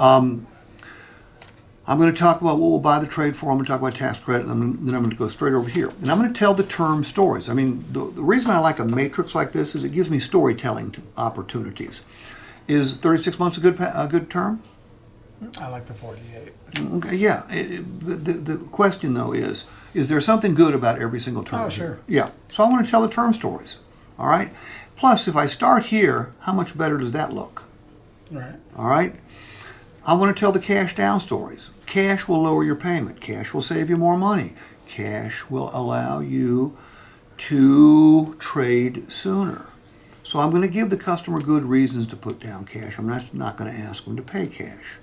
I'm going to talk about what we'll buy the trade for. I'm going to talk about tax credit, and then I'm going to go straight over here. And I'm going to tell the term stories. I mean, the reason I like a matrix like this is it gives me storytelling opportunities. Is 36 months a good term? I like the 48. Okay, yeah. The question, though, is there something good about every single term? Oh, sure. Yeah. So I want to tell the term stories. All right? Plus, if I start here, how much better does that look? Right. All right? I want to tell the cash down stories. Cash will lower your payment. Cash will save you more money. Cash will allow you to trade sooner. So I'm going to give the customer good reasons to put down cash. I'm not going to ask them to pay cash.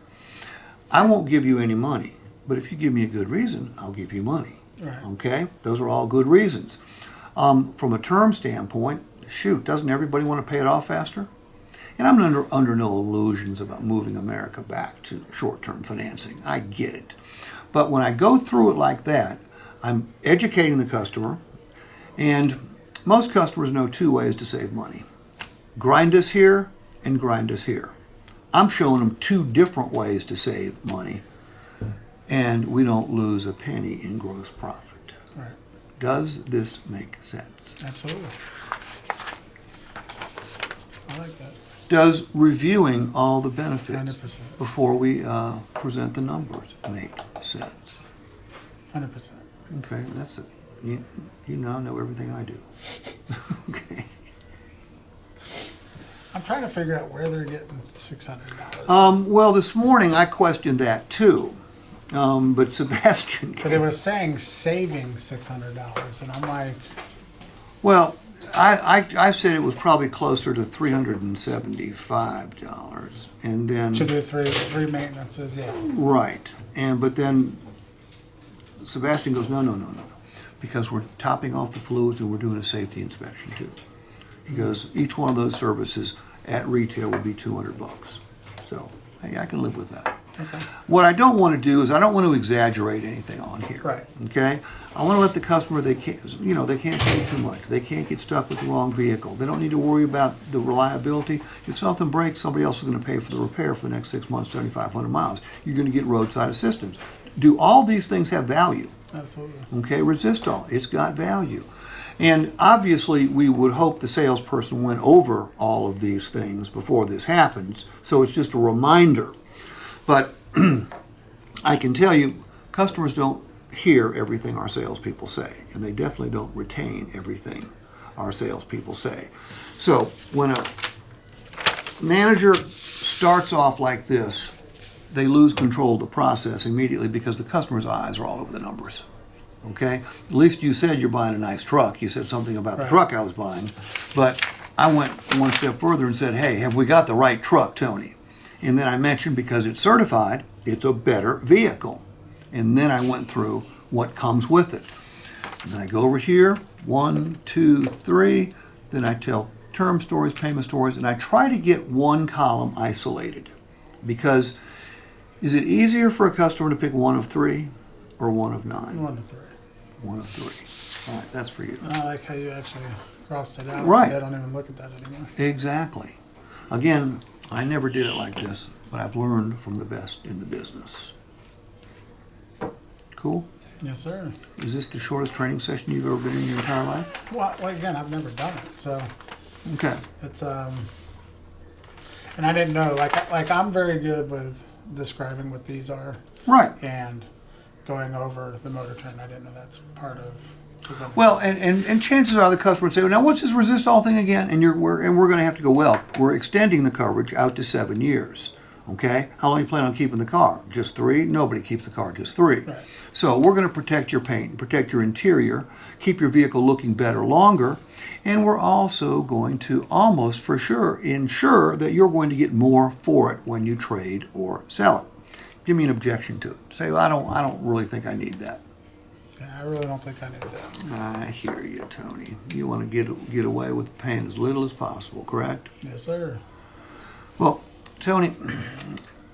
I won't give you any money, but if you give me a good reason, I'll give you money. Right. Okay? Those are all good reasons. From a term standpoint, shoot, doesn't everybody want to pay it off faster? And I'm under no illusions about moving America back to short-term financing. I get it. But when I go through it like that, I'm educating the customer, and most customers know two ways to save money. Grind us here and grind us here. I'm showing them two different ways to save money, and we don't lose a penny in gross profit. Right. Does this make sense? Absolutely. I like that. Does reviewing all the benefits 100%. before we present the numbers make sense? 100%. Okay, that's it. You now know everything I do. Okay. I'm trying to figure out where they're getting $600. Well, this morning I questioned that too, but Sebastian. But it was saying saving $600, and I'm like, Well, I said it was probably closer to $375, and then to do three maintenances, yeah. right, but then Sebastian goes, no, because we're topping off the fluids and we're doing a safety inspection too. He goes, each one of those services at retail will be $200. So, hey, I can live with that. Okay. What I don't want to do is I don't want to exaggerate anything on here. Right. Okay? I want to let the customer, they can't pay too much. They can't get stuck with the wrong vehicle. They don't need to worry about the reliability. If something breaks, somebody else is going to pay for the repair for the next 6 months, 7,500 miles. You're going to get roadside assistance. Do all these things have value? Absolutely. Okay, Resistall, it's got value. And obviously, we would hope the salesperson went over all of these things before this happens, so it's just a reminder. But I can tell you, customers don't hear everything our salespeople say, and they definitely don't retain everything our salespeople say. So when a manager starts off like this, they lose control of the process immediately because the customer's eyes are all over the numbers. Okay? At least you said you're buying a nice truck. You said something about the truck I was buying. But I went one step further and said, hey, have we got the right truck, Tony? And then I mentioned because it's certified, it's a better vehicle. And then I went through what comes with it. And then I go over here, 1, 2, 3. Then I tell term stories, payment stories, and I try to get one column isolated. Because is it easier for a customer to pick one of 3 or one of 9? 1 to 3. One of 3. All right, that's for you. And I like how you actually crossed it out. Right. I don't even look at that anymore. Exactly. Again, I never did it like this, but I've learned from the best in the business. Cool? Yes, sir. Is this the shortest training session you've ever been in your entire life? Well, again, I've never done it, so Okay. it's and I didn't know. Like I'm very good with describing what these are. Right. And going over the motor trend. I didn't know that's part of. Well, and chances are the customer would say, well, now what's this Resistall thing again? And we're going to have to go, well, we're extending the coverage out to 7 years. Okay? How long you plan on keeping the car? Just 3? Nobody keeps the car just 3. Right. So we're going to protect your paint, protect your interior, keep your vehicle looking better longer, and we're also going to almost for sure ensure that you're going to get more for it when you trade or sell it. Give me an objection to it. Say, well, I don't really think I need that. Yeah, I really don't think I need that. I hear you, Tony. You want to get away with paying as little as possible, correct? Yes, sir. Well, Tony,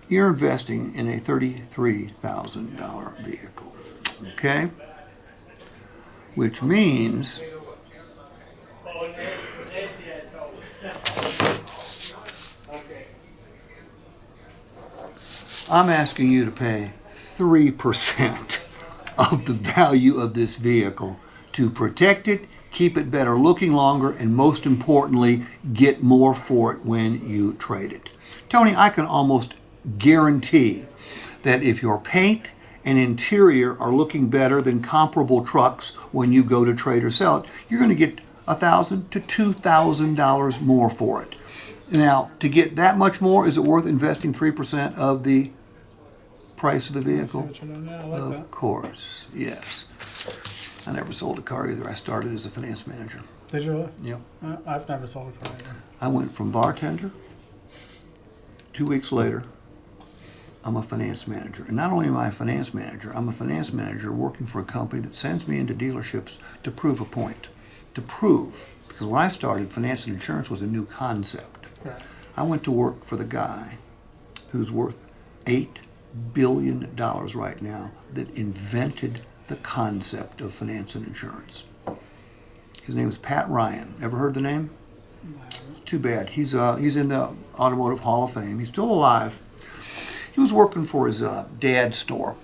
you're investing in a $33,000 vehicle, okay? Which means I'm asking you to pay 3% of the value of this vehicle to protect it, keep it better looking longer, and most importantly, get more for it when you trade it. Tony, I can almost guarantee that if your paint and interior are looking better than comparable trucks when you go to trade or sell it, you're going to get $1,000 to $2,000 more for it. Now, to get that much more, is it worth investing 3% of the price of the See vehicle? what you're doing now. I like Of that. course, yes. I never sold a car either. I started as a finance manager. Did you really? Yep. I've never sold a car either. I went from bartender. 2 weeks later, I'm a finance manager. And not only am I a finance manager, I'm a finance manager working for a company that sends me into dealerships to prove a point. To prove, because when I started, finance and insurance was a new concept. Right. I went to work for the guy who's worth $8 billion right now that invented the concept of finance and insurance. His name is Pat Ryan. Ever heard the name? It's too bad. He's in the Automotive Hall of Fame. He's still alive. He was working for his dad's store,